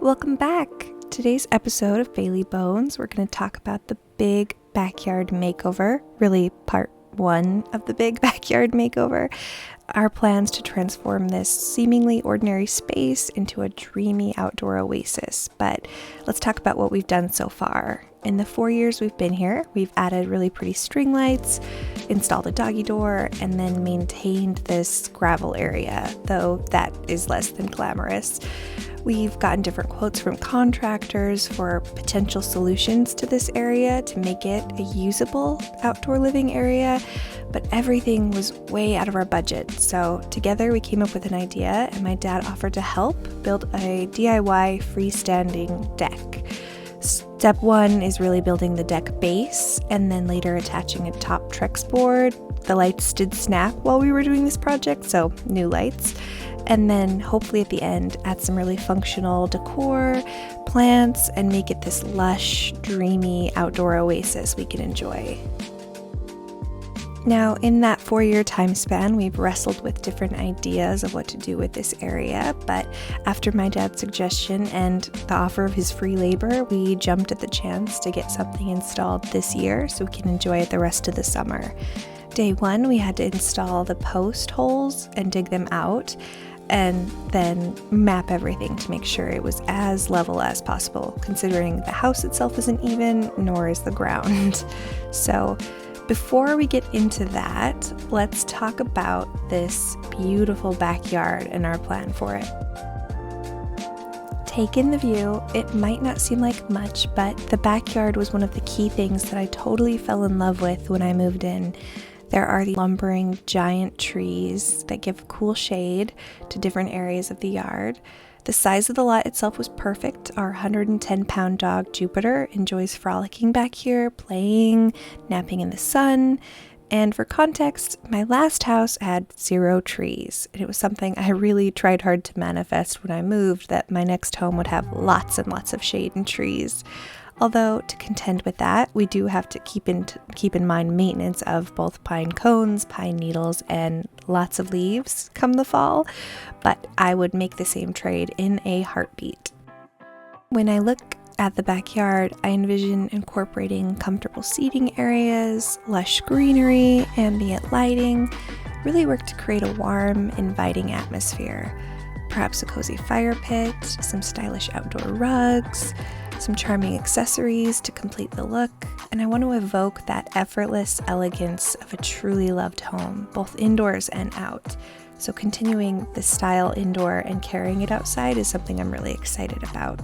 Welcome back! Today's episode of Bailey Bones, we're going to talk about the big backyard makeover, really part one of the big backyard makeover. Our plans to transform this seemingly ordinary space into a dreamy outdoor oasis. But let's talk about what we've done so far. In the 4 years we've been here, we've added really pretty string lights, installed a doggy door, and then maintained this gravel area, though that is less than glamorous. We've gotten different quotes from contractors for potential solutions to this area to make it a usable outdoor living area, but everything was way out of our budget. So together we came up with an idea, and my dad offered to help build a DIY freestanding deck. Step one is really building the deck base and then later attaching a top Trex board. The lights did snap while we were doing this project, so new lights. And then hopefully at the end, add some really functional decor, plants, and make it this lush, dreamy outdoor oasis we can enjoy. Now, in that 4-year time span, we've wrestled with different ideas of what to do with this area, but after my dad's suggestion and the offer of his free labor, we jumped at the chance to get something installed this year so we can enjoy it the rest of the summer. Day one, we had to install the post holes and dig them out, and then map everything to make sure it was as level as possible, considering the house itself isn't even, nor is the ground. So before we get into that, let's talk about this beautiful backyard and our plan for it. Take in the view. It might not seem like much, but the backyard was one of the key things that I totally fell in love with when I moved in. There are the lumbering giant trees that give cool shade to different areas of the yard. The size of the lot itself was perfect. Our 110-pound dog, Jupiter, enjoys frolicking back here, playing, napping in the sun. And for context, my last house had 0 trees. And it was something I really tried hard to manifest when I moved, that my next home would have lots and lots of shade and trees. Although, to contend with that, we do have to keep in mind maintenance of both pine cones, pine needles, and lots of leaves come the fall, but I would make the same trade in a heartbeat. When I look at the backyard, I envision incorporating comfortable seating areas, lush greenery, ambient lighting, really work to create a warm, inviting atmosphere. Perhaps a cozy fire pit, some stylish outdoor rugs, some charming accessories to complete the look, and I want to evoke that effortless elegance of a truly loved home, both indoors and out. So continuing the style indoor and carrying it outside is something I'm really excited about.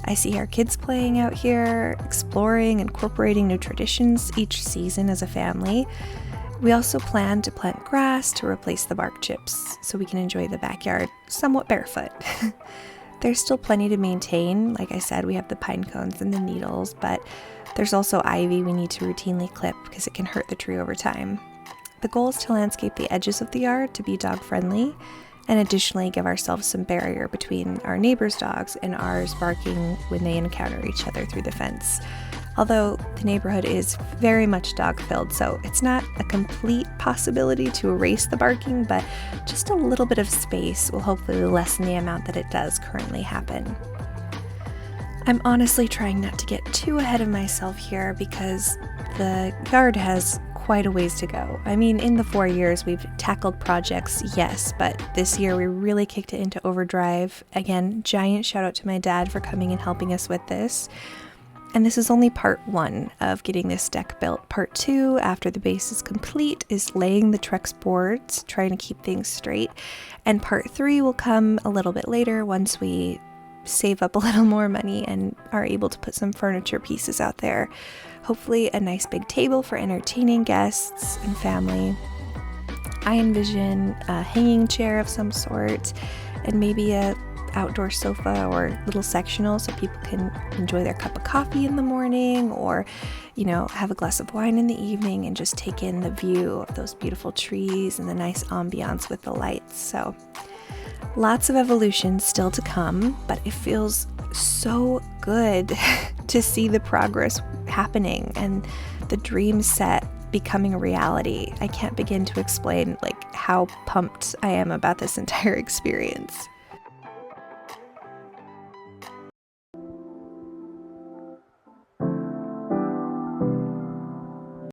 I see our kids playing out here, exploring, incorporating new traditions each season as a family. We also plan to plant grass to replace the bark chips so we can enjoy the backyard somewhat barefoot. There's still plenty to maintain. Like I said, we have the pine cones and the needles, but there's also ivy we need to routinely clip because it can hurt the tree over time. The goal is to landscape the edges of the yard to be dog friendly, and additionally give ourselves some barrier between our neighbors' dogs and ours barking when they encounter each other through the fence. Although the neighborhood is very much dog-filled, so it's not a complete possibility to erase the barking, but just a little bit of space will hopefully lessen the amount that it does currently happen. I'm honestly trying not to get too ahead of myself here because the yard has quite a ways to go. I mean, in the 4 years we've tackled projects, yes, but this year we really kicked it into overdrive. Again, giant shout out to my dad for coming and helping us with this. And this is only part 1 of getting this deck built. Part 2, after the base is complete, is laying the Trex boards, trying to keep things straight. And part 3 will come a little bit later once we save up a little more money and are able to put some furniture pieces out there. Hopefully a nice big table for entertaining guests and family. I envision a hanging chair of some sort and maybe a outdoor sofa or little sectional so people can enjoy their cup of coffee in the morning or, have a glass of wine in the evening and just take in the view of those beautiful trees and the nice ambiance with the lights. So lots of evolution still to come, but it feels so good to see the progress happening and the dream set becoming a reality. I can't begin to explain how pumped I am about this entire experience.